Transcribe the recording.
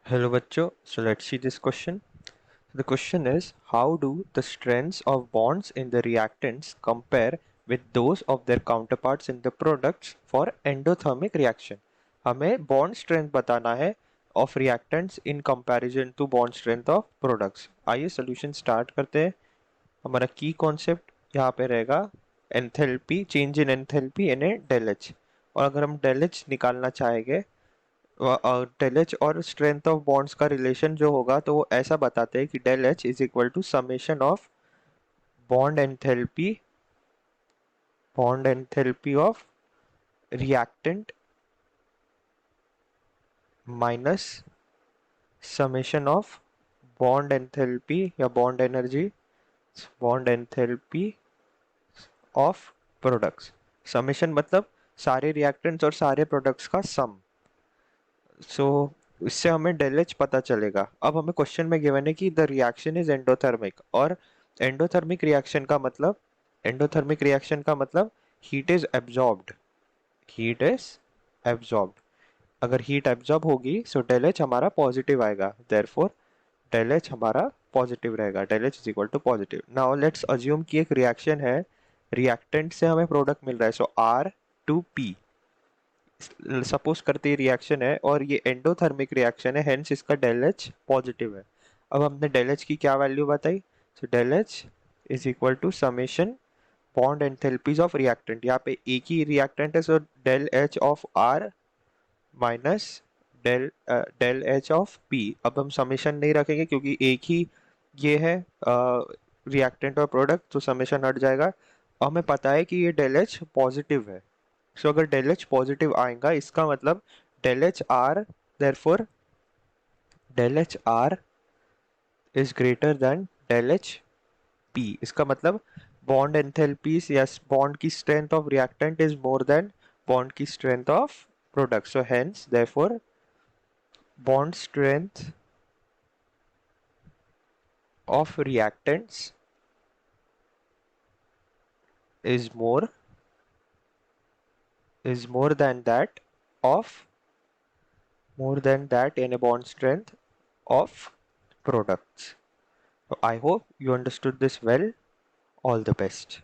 Hello bachcho, so let's see this question. The question is, how do the strengths of bonds in the reactants compare with those of their counterparts in the products for endothermic reaction? हमें bond strength बताना है of reactants in comparison to bond strength of products. आइए solution start करते हैं. हमारा की concept यहाँ पे रहेगा enthalpy, change in enthalpy in a del H. और अगर हम डेल एच निकालना चाहेंगे, डेल एच और स्ट्रेंथ ऑफ बॉन्ड्स का रिलेशन जो होगा तो वो ऐसा बताते हैं कि del H is equal to summation of bond enthalpy of reactant minus summation of bond enthalpy या bond enthalpy of products. Summation मतलब सारे रिएक्टेंट्स और सारे प्रोडक्ट्स का सम. सो इससे हमें डेल एच पता चलेगा. अब हमें क्वेश्चन में गिवन है कि द रिएक्शन इज एंडोथर्मिक, और एंडोथर्मिक रिएक्शन का मतलब heat is absorbed. Heat is absorbed. अगर हीट एब्जॉर्ब होगी सो डेल एच हमारा पॉजिटिव आएगा. देयरफॉर डेल एच हमारा पॉजिटिव रहेगा. Del H is equal to positive. Now let's assume कि एक रिएक्शन है, रिएक्टेंट से हमें प्रोडक्ट मिल रहा है, so R to P. Suppose करते ही रिएक्शन है और ये एंडोथर्मिक रिएक्शन है, हेंस इसका डेल एच पॉजिटिव है. अब हमने डेल एच की क्या वैल्यू बताई? So del H is equal to summation bond enthalpies of reactant. यहाँ पे एक ही रिएक्टेंट है, so del H of R minus del H of P. अब हम समेशन नहीं रखेंगे क्योंकि एक ही ये है रिएक्टेंट और प्रोडक्ट, तो समेशन हट जाएगा. हमें पता है कि ये डेल एच पॉजिटिव है. सो अगर डेल एच पॉजिटिव आएगा इसका मतलब del H R, therefore del H R is greater than del H P. इसका मतलब बॉन्ड एंथैल्पीज या बॉन्ड की strength of reactant is more than bond की strength of product. So hence therefore bond strength of reactants is more than that of more than that in a bond strength of products. So I hope you understood this well. All the best.